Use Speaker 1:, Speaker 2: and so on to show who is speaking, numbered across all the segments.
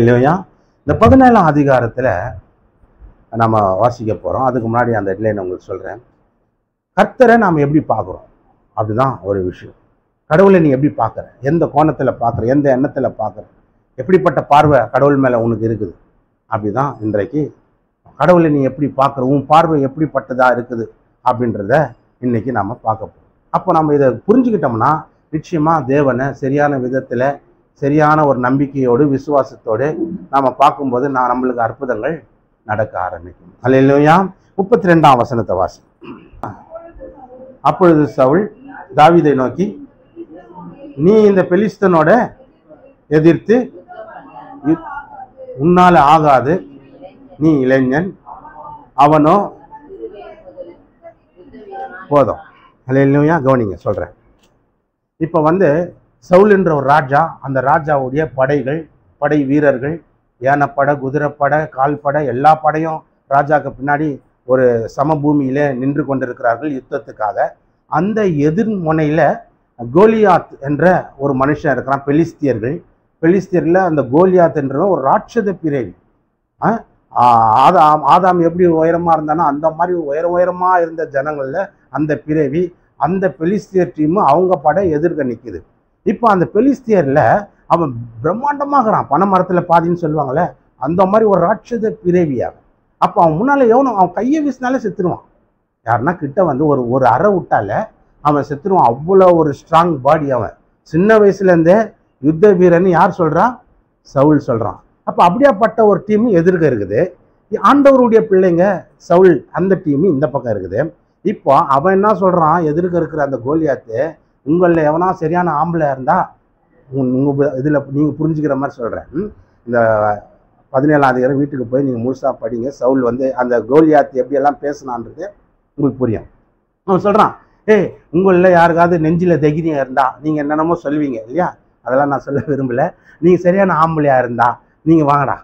Speaker 1: இல்லையா? இந்த 17ஆம் அதிகாரத்தில் நம்ம வாசிக்க போகிறோம். அதுக்கு முன்னாடி அந்த ஹெட்லைன் உங்களுக்கு சொல்கிறேன். கர்த்தரை நாம் எப்படி பார்க்குறோம் அப்படிதான் ஒரு விஷயம். கடவுளை நீ எப்படி பார்க்குற, எந்த கோணத்தில் பார்க்குற, எந்த எண்ணத்தில் பார்க்குற, எப்படிப்பட்ட பார்வை கடவுள் மேலே உனக்கு இருக்குது அப்படிதான் இன்றைக்கு கடவுளை நீ எப்படி பார்க்குற, உன் பார்வை எப்படிப்பட்டதாக இருக்குது அப்படின்றத இன்னைக்கு நம்ம பார்க்க போகிறோம். அப்போ நம்ம இதை புரிஞ்சுக்கிட்டோம்னா நிச்சயமாக தேவனை சரியான விதத்தில் சரியான ஒரு நம்பிக்கையோடு விசுவாசத்தோடு நாம் பார்க்கும்போது நம்மளுக்கு அற்புதங்கள் நடக்க ஆரம்பிக்கும். அல்லேலூயா. 32ஆம் வசனத்தை வாசி. அப்பொழுது சவுல் தாவீதை நோக்கி, நீ இந்த பெலிஸ்தனோட எதிர்த்து உன்னால ஆகாது, நீ இளைஞன், அவனோ போதும். அல்லேலூயா. கவனிங்க சொல்றேன். இப்போ சவுல் என்ற ஒரு ராஜா, அந்த ராஜாவுடைய படைகள், படை வீரர்கள், யானைப்படை, குதிரைப்படை, கால்படை, எல்லா படையும் ராஜாவுக்கு பின்னாடி ஒரு சமபூமியில நின்று கொண்டிருக்கிறார்கள் யுத்தத்துக்காக. அந்த எதிர்முனையில கோலியாத் என்ற ஒரு மனுஷன் இருக்கிறான். பெலிஸ்தியர்ல அந்த கோலியாத் என்ற ஒரு ராட்சத பிறவி. ஆதாம் எப்படி உயரமா இருந்தானோ அந்த மாதிரி உயரமா இருந்த ஜனங்கள்ல அந்த பிறவி, அந்த பெலிஸ்தியர் டீம் அவங்க படை எதிர்க்க நிற்குது. இப்போ அந்த பெலிஸ்தியர்ல அவன் பிரம்மாண்டமாகறான், பனை மரத்துல பாதின்னு சொல்லுவாங்கல்ல, அந்த மாதிரி ஒரு ராட்சத பிறவியாக. அப்போ அவன் முன்னால எவனும் அவன் கையை வீசினாலே செத்துருவான். யாருன்னா கிட்ட ஒரு அறை விட்டால அவன் செத்துருவான். அவ்வளோ ஒரு ஸ்ட்ராங் பாடி. அவன் சின்ன வயசுல இருந்தே யுத்த வீரன்னு யார் சொல்றான்? சவுல் சொல்றான். அப்போ அப்படியாப்பட்ட ஒரு டீம் எதிர்க்க இருக்குது. ஆண்டவருடைய பிள்ளைங்க சவுல் அந்த டீம் இந்த பக்கம் இருக்குது. இப்போ அவன் என்ன சொல்றான்? எதிர்க்க இருக்கிற அந்த கோலியாத்து, உங்களில் எவனா சரியான ஆம்பளை இருந்தா இதில் நீங்கள் புரிஞ்சுக்கிற மாதிரி சொல்கிறேன். இந்த 17ஆம் அதிகாரம் வீட்டுக்கு போய் நீங்கள் முழுசாக படிங்க. சவுல் அந்த கோலியாத்து எப்படியெல்லாம் பேசினான்றது உங்களுக்கு புரியும். அவன் சொல்கிறான், உங்களில் யாருக்காவது நெஞ்சில் தைரியம் இருந்தா நீங்கள் என்னென்னமோ சொல்லுவீங்க இல்லையா, அதெல்லாம் நான் சொல்ல விரும்பலை. நீங்கள் சரியான ஆம்பளையாக இருந்தா நீங்கள் வாங்கடா,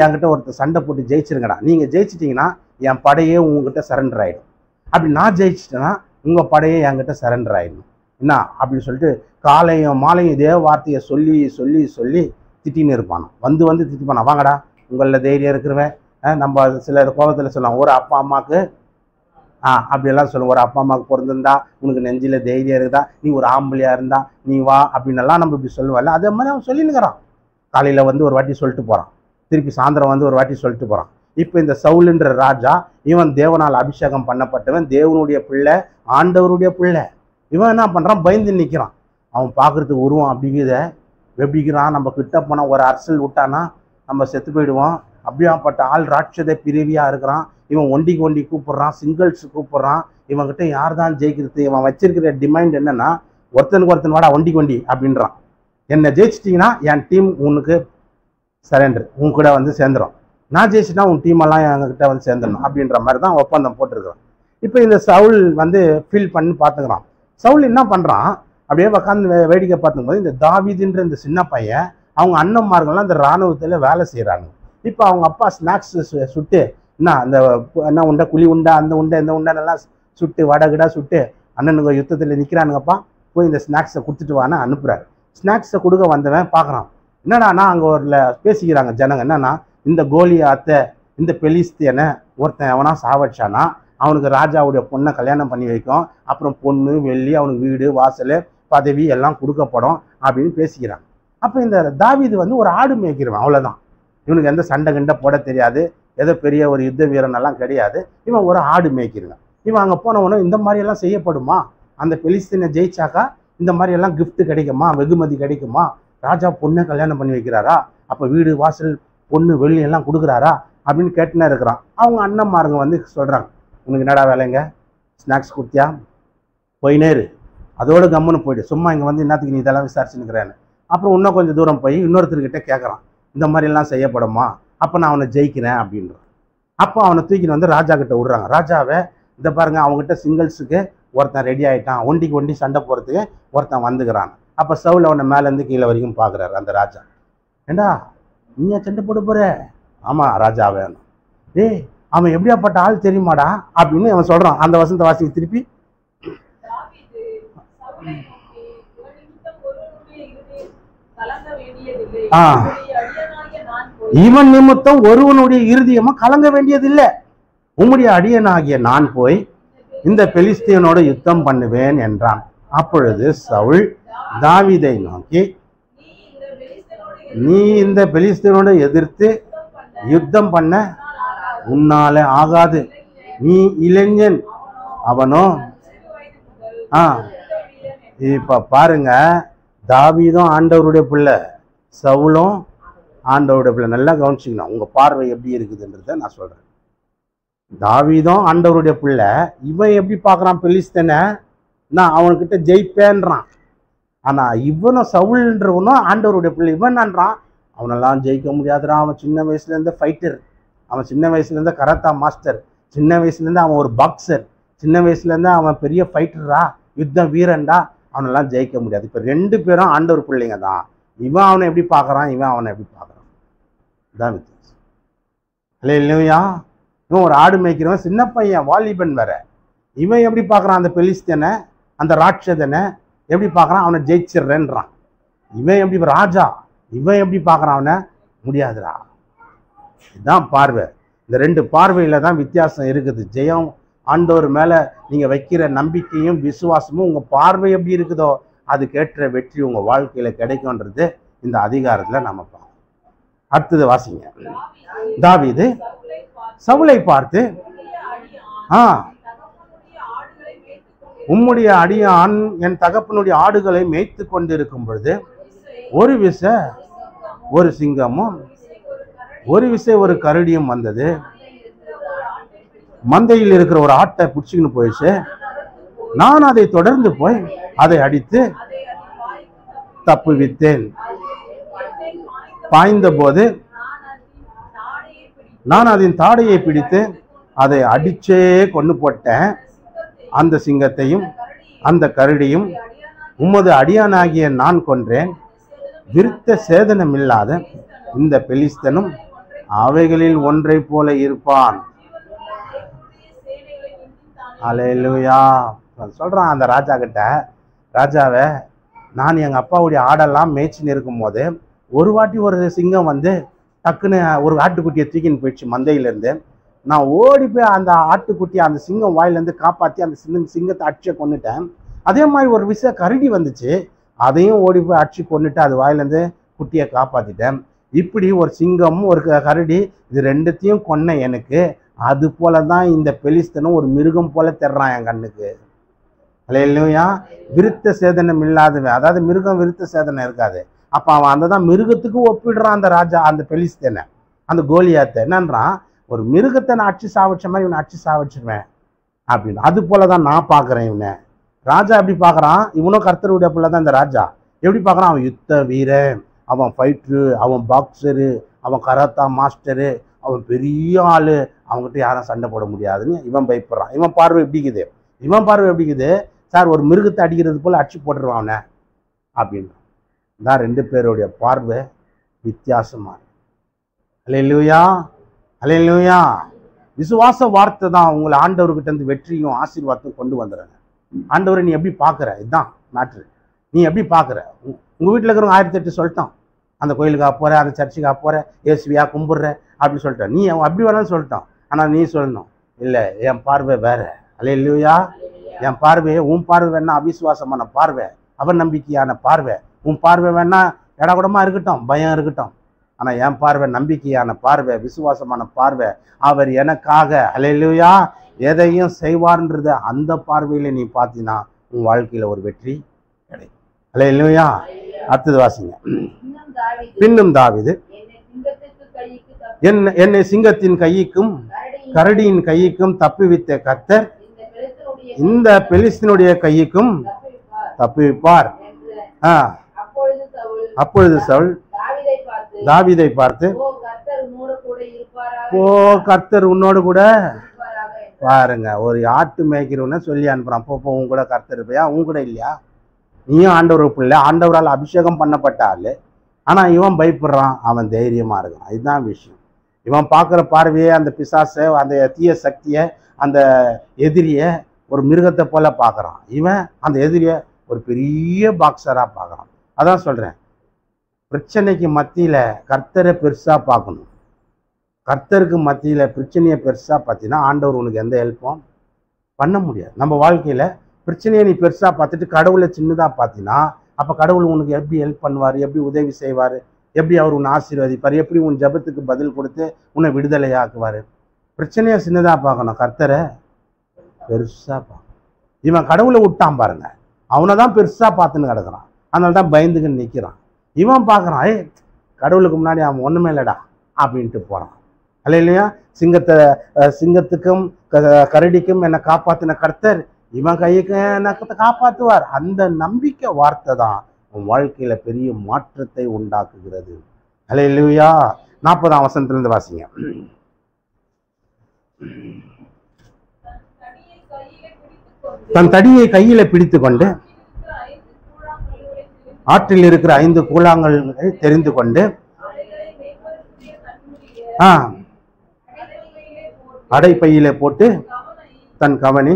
Speaker 1: என்கிட்ட ஒருத்தர் சண்டை போட்டு ஜெயிச்சிருங்கடா. நீங்கள் ஜெயிச்சிட்டிங்கன்னா என் படையே உங்ககிட்ட சரண்டர் ஆகிடும். அப்படி நான் ஜெயிச்சிட்டேன்னா உங்கள் படையே என்கிட்ட சரண்டர் ஆகிடும் என்ன அப்படின்னு சொல்லிட்டு காலையும் மாலையும் இதே வார்த்தையை சொல்லி சொல்லி சொல்லி திட்டின்னு இருப்பானோ. வந்து திட்டிப்பானா, வாங்கடா உங்களில் தைரியம் இருக்கிறவன். நம்ம சில கோபத்தில் சொல்லலாம், ஒரு அப்பா அம்மாவுக்கு அப்படியெல்லாம் சொல்லுவோம், ஒரு அப்பா அம்மாவுக்கு பிறந்திருந்தா உனக்கு நெஞ்சில் தைரியம் இருக்குதா, நீ ஒரு ஆம்பளையாக இருந்தா நீ வா அப்படின்னெல்லாம் நம்ம இப்படி சொல்லுவாள். அதே மாதிரி அவன் சொல்லினுக்கிறான். காலையில் ஒரு வாட்டி சொல்லிட்டு போகிறான், திருப்பி சாயந்தரம் ஒரு வாட்டி சொல்லிட்டு போகிறான். இப்போ இந்த சவுலுன்ற ராஜா, இவன் தேவனால் அபிஷேகம் பண்ணப்பட்டவன், தேவனுடைய பிள்ளை, ஆண்டவருடைய பிள்ளை. இவன் என்ன பண்ணுறான்? பயந்து நிற்கிறான். அவன் பார்க்குறதுக்கு உருவம் அப்படிங்கிறத எப்படிக்கிறான், நம்ம கிட்ட போனால் ஒரு அரசல் விட்டானா நம்ம செத்து போயிடுவோம். அப்படியாப்பட்ட ஆள் ராட்சத பிரிவியாக இருக்கிறான். இவன் ஒண்டி கூப்பிட்றான், சிங்கிள்ஸ் கூப்பிட்றான். இவன்கிட்ட யார் தான் ஜெயிக்கிறது? இவன் வச்சிருக்கிற டிமாண்ட் என்னன்னா, ஒருத்தனுக்கு ஒருத்தன் வாடா ஒண்டி அப்படின்றான். என்னை ஜெயிச்சிட்டிங்கன்னா என் டீம் உனக்கு சரண்டர், உன் கூட சேர்ந்துடும். நான் ஜெயிச்சுட்டா உன் டீமெல்லாம் என்கிட்ட சேர்ந்துடணும் அப்படின்ற மாதிரி தான் ஒப்பந்தம் போட்டிருக்கிறான். இப்போ இந்த சவுல் ஃபீல் பண்ணி பார்த்துக்கிறான். சவுல் என்ன பண்ணுறான்? அப்படியே உட்காந்து வேடிக்கை பார்த்துக்கும்போது இந்த தாவீதுன்ற இந்த சின்ன பையன், அவங்க அண்ணன்மார்கள்லாம் இந்த இராணுவத்தில் வேலை செய்கிறாங்க. இப்போ அவங்க அப்பா ஸ்நாக்ஸ் சுட்டு என்ன உண்டை, குழி உண்டை, அந்த உண்டை, இந்த உண்டைன்னெல்லாம் சுட்டு வடகிடா சுட்டு அண்ணனுங்க யுத்தத்தில் நிற்கிறானுங்கப்பா, போய் இந்த ஸ்நாக்ஸை கொடுத்துட்டு வான்னு அனுப்புகிறாரு. ஸ்நாக்ஸை கொடுக்க வந்தவன் பார்க்குறான், என்னடானா அங்கே பேசிக்கிறாங்க ஜனங்க, என்னன்னா இந்த கோலியாத்தை, இந்த பெலிஸ்தியனை ஒருத்தன் எவனா சாவடிச்சானா அவனுக்கு ராஜாவுடைய பொண்ணை கல்யாணம் பண்ணி வைக்கும், அப்புறம் பொண்ணு வெள்ளி, அவனுக்கு வீடு வாசல் பதவி எல்லாம் கொடுக்கப்படும் அப்படின்னு பேசிக்கிறான். அப்போ இந்த தாவீது ஒரு ஆடு மேய்க்கிறவன், அவ்வளோதான். இவனுக்கு எந்த சண்டை கண்டை போட தெரியாது, ஏதோ பெரிய ஒரு யுத்த வீரனெல்லாம் கிடையாது. இவன் ஒரு ஆடு மேய்க்கிறவன். இவன் அங்கே போனவனும் இந்த மாதிரியெல்லாம் செய்யப்படுமா? அந்த பெலிஸ்தீனை ஜெயிச்சாக்கா இந்த மாதிரியெல்லாம் கிஃப்ட் கிடைக்குமா, வெகுமதி கிடைக்குமா? ராஜா பொண்ணை கல்யாணம் பண்ணி வைக்கிறாரா, அப்போ வீடு வாசல் பொண்ணு வெள்ளி எல்லாம் கொடுக்குறாரா அப்படின்னு கேட்டுனா இருக்கிறான். அவங்க அண்ணன்மாருங்க சொல்கிறாங்க, உனக்கு என்னடா வேலைங்க, ஸ்நாக்ஸ் கொடுத்தியா, போயினேரு, அதோடு கம்முன்னு போயிட்டு சும்மா இங்கே என்னத்துக்கு நீ இதெல்லாம் விசாரிச்சுன்னுக்கிறேன்னு. அப்புறம் இன்னும் கொஞ்சம் தூரம் போய் இன்னொருத்தர்கிட்ட கேட்குறான், இந்த மாதிரிலாம் செய்யப்படுமா, அப்போ நான் அவனை ஜெயிக்கிறேன் அப்படின்றான். அப்போ அவனை தூக்கின்னு ராஜா கிட்ட விடுறாங்க. ராஜாவை இதை பாருங்க, அவங்ககிட்ட சிங்கிள்ஸுக்கு ஒருத்தன் ரெடி ஆகிட்டான், ஒண்டி சண்டை போகிறதுக்கு ஒருத்தன் வந்துக்கிறான். அப்போ சவுல் அவனை மேலேருந்து கீழே வரைக்கும் பார்க்குறாரு அந்த ராஜா. ஏண்டா நீ சண்டை போட போற? ஆமாம் ராஜா வேணும். அவன் எப்படியாப்பட்ட ஆள் தெரியுமாடா அப்படின்னு அவன் சொல்கிறான். அந்த வசந்த வாசிக்கு திருப்பி இவன் நிமித்தம் ஒருவனுடைய இருதயமும் கலங்க வேண்டியதில்லை. உம்முடைய அடியனாகிய நான் போய் இந்த பெலிஸ்தியனோட யுத்தம் பண்ணுவேன் என்றான். அப்பொழுது சவுல் தாவீதை நோக்கி, நீ இந்த பெலிஸ்தியனோட எதிர்த்து யுத்தம் பண்ண உன்னால ஆகாது, நீ இளைஞன், அவனோ இப்ப பாருங்க, தாவீதும் ஆண்டவருடைய பிள்ளை, சவுலும் ஆண்டவருடைய பிள்ளை. நல்லா கவனிச்சிக்கணும், உங்க பார்வை எப்படி இருக்குதுன்றத நான் சொல்றேன். தாவீதும் ஆண்டவருடைய பிள்ளை. இவன் எப்படி பார்க்கறான் பெலிஸ்தனை? நான் அவன்கிட்ட ஜெயிப்பேன்றான். ஆனா இவனும் சவுல்ன்றவனும் ஆண்டவருடைய பிள்ளை. இவன் என்னன்றான், அவனெல்லாம் ஜெயிக்க முடியாதுறான், அவன் சின்ன வயசுல இருந்த ஃபைட்டர், அவன் சின்ன வயசுல இருந்த கராத்தா மாஸ்டர், சின்ன வயசுல இருந்து அவன் ஒரு பாக்ஸர், சின்ன வயசுல இருந்து அவன் பெரிய ஃபைட்டரா, யுத்த வீரன்டா, அவனெல்லாம் ஜெயிக்க முடியாது. இப்ப ரெண்டு பேரும் ஆண்டவர் பிள்ளைங்க தான். இவன் அவனை எப்படி பார்க்கறான், இவன் அவனை எப்படி பார்க்கறான், இதான் வித்தியாசம். இல்லையா? இவன் ஒரு ஆடு மேய்க்கிறவன், சின்ன பையன், வாலிபன் வேற. இவன் எப்படி பார்க்கறான் அந்த பெலிஸ்தனை, அந்த ராட்சதனை எப்படி பார்க்கறான், அவனை ஜெயிச்சிடுறேன்றான். இவன் எப்படி ராஜா, இவன் எப்படி பார்க்கறான், அவனை முடியாதுடா. இதுதான் பார்வை. இந்த ரெண்டு பார்வையில தான் வித்தியாசம் இருக்குது. ஜெயம் ஆண்டவர் மேல நீங்க வைக்கிற நம்பிக்கையும் விசுவாசமும் உங்க பார்வை எப்படி இருக்குதோ அதுக்கேற்ற வெற்றி உங்க வாழ்க்கையில கிடைக்கும்ன்றது இந்த அதிகாரத்துல நம்ம பார்ப்போம். அடுத்தது வாசிங்க. தாவீது சவுலை பார்த்து, உம்முடைய அடியான் என் தகப்பனுடைய ஆடுகளை மேய்த்து கொண்டிருக்கும் பொழுது ஒரு விசை ஒரு சிங்கமும் ஒரு விசை ஒரு கரடியும் வந்தது, மந்தையில் இருக்கிற ஒரு ஆட்டை பிடிச்சிக்கின்னு போயிடுச்சு. நான் அதை தொடர்ந்து போய் அதை அடித்து தப்புவித்தேன். பாய்ந்த போது நான் அதன் தாடையை பிடித்து அதை அடிச்சே கொண்டு போட்டேன். அந்த சிங்கத்தையும் அந்த கரடியும் உமது அடியானாகிய நான் கொன்றேன். விருத்த சேதனம் இல்லாத இந்த பெலிஸ்தனும் அவைகளில் ஒன்றை போல இருப்பான். அல்லேலூயா சொல்றான் அந்த ராஜா கிட்ட, ராஜாவே, நான் எங்க அப்பாவுடைய ஆடெல்லாம் மேய்ச்சின்னு இருக்கும் போது ஒரு வாட்டி ஒரு சிங்கம் வந்து டக்குன்னு ஒரு ஆட்டுக்குட்டியை தூக்கின்னு போயிடுச்சு மந்தையிலேருந்து. நான் ஓடி போய் அந்த ஆட்டுக்குட்டியை அந்த சிங்கம் வாயிலேருந்து காப்பாற்றி அந்த சிங்கத்தை அடிச்சு கொண்டுட்டேன். அதே மாதிரி ஒரு விஷயம் கரடி வந்துச்சு, அதையும் ஓடி போய் அடிச்சு கொண்டுட்டு அது வாயிலேருந்து குட்டியை காப்பாற்றிட்டேன். இப்படி ஒரு சிங்கமும் ஒரு கரடி இது ரெண்டுத்தையும் கொன்ன எனக்கு, அது போல தான் இந்த பெலிஸ்தனும் ஒரு மிருகம் போல தெர்றான் என் கண்ணுக்கு. அல்லேலூயா. விருத்த சேதனம் இல்லாதவன், அதாவது மிருகம் விருத்த சேதனம் இருக்காது. அப்ப அவன் அந்த தான் மிருகத்துக்கு ஒப்பிடுறான் அந்த ராஜா, அந்த பெலிஸ்தனை, அந்த கோலியாத்தை. என்னன்றான், ஒரு மிருகத்தை நான் அடிச்சு சாவடிச்ச மாதிரி இவனை அடிச்சு சாவடிச்சிருவேன் அப்படின்னு. அது போலதான் நான் பாக்குறேன் இவனை. ராஜா எப்படி பாக்குறான், இவனும் கர்த்தருடைய பிள்ளை தான் இந்த ராஜா. எப்படி பாக்குறான், அவன் யுத்த வீரன், அவன் ஃபைட்டரு, அவன் பாக்ஸரு, அவன் கராத்தா மாஸ்டரு, அவன் பெரிய ஆளு, அவங்ககிட்ட யாரும் சண்டை போட முடியாதுன்னு இவன் பயப்படுறான். இவன் பார்வை எப்படிக்குது, இவன் பார்வை எப்படிக்குது, சார் ஒரு மிருகத்தை அடிக்கிறது போல அடிச்சு போட்டுருவான் அவனை அப்படின்னு. தான் ரெண்டு பேருடைய பார்வை வித்தியாசமா. அல்லேலூயா, அல்லேலூயா. விசுவாச வார்த்தை தான் உங்களை ஆண்டவர்கிட்ட இருந்து வெற்றியும் ஆசீர்வாதத்தையும் கொண்டு வந்துடுறாங்க. ஆண்டவரை நீ எப்படி பார்க்குற, இதுதான் மேட்ரு. நீ எப்படி பார்க்குற, உங்கள் வீட்டில் இருக்கிறவங்க 1008 சொல்லிட்டான், அந்த கோயிலுக்காக போகிற, அந்த சர்ச்சுக்காக போகிற, ஏசுவியா கும்பிட்ற அப்படின்னு சொல்லிட்டான். நீ அவன் அப்படி வேணாலும் சொல்லிட்டான். ஆனால் நீ சொல்லணும், இல்லை என் பார்வை வேற. அல்லேலூயா. என் பார்வையை உன் பார்வை வேணா அவிசுவாசமான பார்வை, அவநம்பிக்கையான பார்வை. உன் பார்வை வேணா இடகுடமா இருக்கட்டும், பயம் இருக்கட்டும். ஆனால் என் பார்வை நம்பிக்கையான பார்வை, விசுவாசமான பார்வை. அவர் எனக்காக அல்லேலூயா எதையும் செய்வார்ன்றத அந்த பார்வையில நீ பார்த்தீங்கன்னா உன் வாழ்க்கையில ஒரு வெற்றி கிடைக்கும். அல்லேலூயா. அடுத்தது வாசிங்க. பின்னும் தாவீது என்னை சிங்கத்தின் கைக்கும் கரடியின் கைக்கும் தப்புவித்த கர்த்தர் இந்த பெலிஸ்தனுடைய கைக்கும் தப்புவிப்பார். அப்பொழுது சவுல் தாவீதை பார்த்து, ஓ கர்த்தர் உன்னோடு கூட பாருங்க. ஒரு ஆட்டு மேய்க்கிறவன சொல்லி அனுப்புறான், போ உன் கூட கர்த்தர் இருப்பையா, உன் கூட இல்லையா, நீயும் ஆண்டவர் பிள்ளை, ஆண்டவரால் அபிஷேகம் பண்ணப்பட்ட ஆளு. ஆனா இவன் பயப்படுறான், அவன் தைரியமா இருக்கான். இதுதான் விஷயம். இவன் பார்க்குற பார்வையே அந்த பிசாசை, அந்த தீய சக்தியை, அந்த எதிரிய ஒரு மிருகத்தை போல பார்க்குறான். இவன் அந்த எதிரிய ஒரு பெரிய பாக்ஸரா பார்க்குறான். அதான் சொல்றேன், பிரச்சனைக்கு மத்தியில கர்த்தரை பெருசா பார்க்கணும். கர்த்தருக்கு மத்தியில பிரச்சனையை பெருசா பார்த்தீங்கன்னா ஆண்டவர் உனக்கு எந்த ஹெல்ப்பும் பண்ண முடியாது. நம்ம வாழ்க்கையில பிரச்சனையை நீ பெருசா பார்த்துட்டு கடவுளை சின்னதா பார்த்தீங்கன்னா அப்ப கடவுள் உனக்கு எப்படி ஹெல்ப் பண்ணுவார், எப்படி உதவி செய்வார், எப்படி அவர் உன்னை ஆசீர்வதிப்பார், எப்படி உன் ஜெபத்துக்கு பதில் கொடுத்து உன்னை விடுதலையாக்குவார். பிரச்சனையை சின்னதா பார்க்கணும், கர்த்தரை பெருசா பார்க்கணும். இவன் கடவுளை விட்டான் பாருங்க, அவனை தான் பெருசா பார்த்துன்னு கிடக்குறான். அதனால தான் பயந்துக்குன்னு நிற்கிறான். இவன் பார்க்குறான், கடவுளுக்கு முன்னாடி அவன் ஒன்றுமே இல்லைடா அப்படின்ட்டு போகிறான். அல்ல இல்லையா? சிங்கத்துக்கும் கரடிக்கும் என்னை காப்பாற்றின கர்த்தர் இவன் கைக்கு என்னை காப்பாற்றுவார். அந்த நம்பிக்கை வார்த்தை தான் உன் வாழ்க்கையில பெரிய மாற்றத்தை உண்டாக்குகிறது. அல்ல இல்லையா? 40ஆம் வசனத்திலிருந்து வாசிங்க. தன் தடியை கையில பிடித்து கொண்டு ஆற்றில் இருக்கிற 5 கூழாங்கல்களை தெரிந்து கொண்டு அடைப்பையில போட்டு தன் கவனி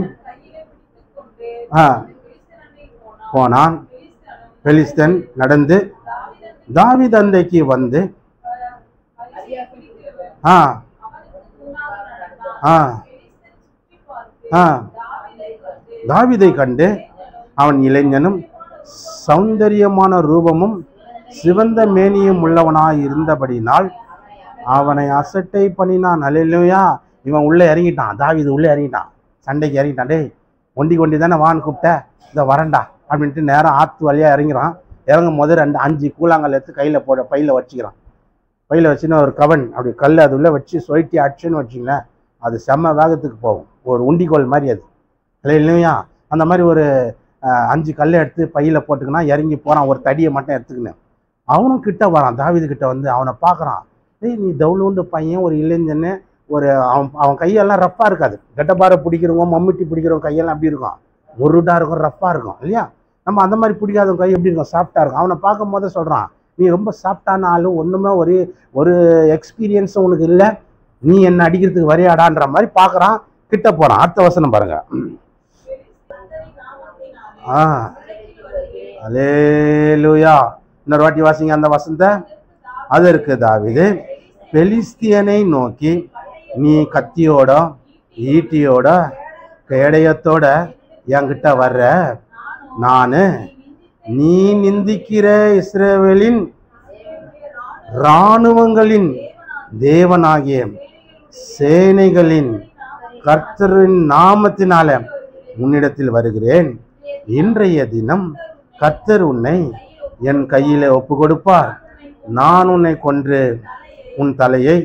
Speaker 1: போனான். பெலிஸ்தன் நடந்து தாவீது அண்டைக்கு வந்து தாவீதை கண்டு அவன் இளைஞனும் சௌந்தரியமான ரூபமும் சிவந்த மேனியும் உள்ளவனாய் இருந்தபடினால் அவனை அசட்டை பண்ணினான். அல்லேலூயா! இவன் உள்ளே இறங்கிட்டான், தாவீது உள்ளே இறங்கிட்டான், சண்டைக்கு இறங்கிட்டான். டேய் ஒண்டி தானே வான்னு கூப்பிட்ட, இதை வரண்டா அப்படின்ட்டு நேரம் ஆற்று வழியாக இறங்கிறான். இறங்கும் போது 5 கூழாங்கல் எடுத்து கையில் பையில் வச்சுக்கிறான். பையில் வச்சுன்னா ஒரு கவன் அப்படி கல் அது உள்ளே வச்சு சொயிட்டி அடிச்சுன்னு வச்சிங்களேன், அது செம்ம வேகத்துக்கு போகும். ஒரு உண்டிக்கோல் மாதிரி அது. இல்லையா? அந்த மாதிரி ஒரு 5 கல்லை எடுத்து பையில் போட்டுக்கினா இறங்கி போகிறான். ஒரு தடியை மட்டும் எடுத்துக்கினேன். அவனும் கிட்ட வரான், தாவீது கிட்ட வந்து அவனை பார்க்குறான். நீ தவுளுண்டு பையன், ஒரு இளைஞன்னு, ஒரு அவன் கையெல்லாம் ரஃப்பாக இருக்காது. கெட்டப்பாறை பிடிக்கிறவங்க, மம்முட்டி பிடிக்கிறவங்க கையெல்லாம் அப்படி இருக்கும், முருடாக இருக்கும், ரஃப்பாக இருக்கும் இல்லையா? நம்ம அந்த மாதிரி பிடிக்காதவங்க கை எப்படி இருக்கும், சாஃப்டாக இருக்கும். அவனை பார்க்கும் போதே சொல்கிறான், நீ ரொம்ப சாஃப்டான ஆளும், ஒன்றுமே ஒரு எக்ஸ்பீரியன்ஸும் உனக்கு இல்லை, நீ என்ன அடிக்கிறதுக்கு வரையாடான்ற மாதிரி பார்க்குறான். கிட்ட போகிறான். அடுத்த வசனம் பாருங்க. அல்லேலூயா! இன்னொரு வாட்டி வாசிங்க அந்த வசனத்தை. அதற்கு தாவீது பெலிஸ்தியனை நோக்கி, நீ கத்தியோட ஈட்டியோட கேடயத்தோட என்கிட்ட வர்ற, நான் நீ நிந்திக்கிற இஸ்ரவேலின் இராணுவங்களின் தேவனாகிய சேனைகளின் கர்த்தரின் நாமத்தினால உன்னிடத்தில் வருகிறேன். இன்றைய தினம் கர்த்தர் உன்னை என் கையில ஒப்பு கொடுப்பார். நான் உன்னை கொன்று உன் தலையை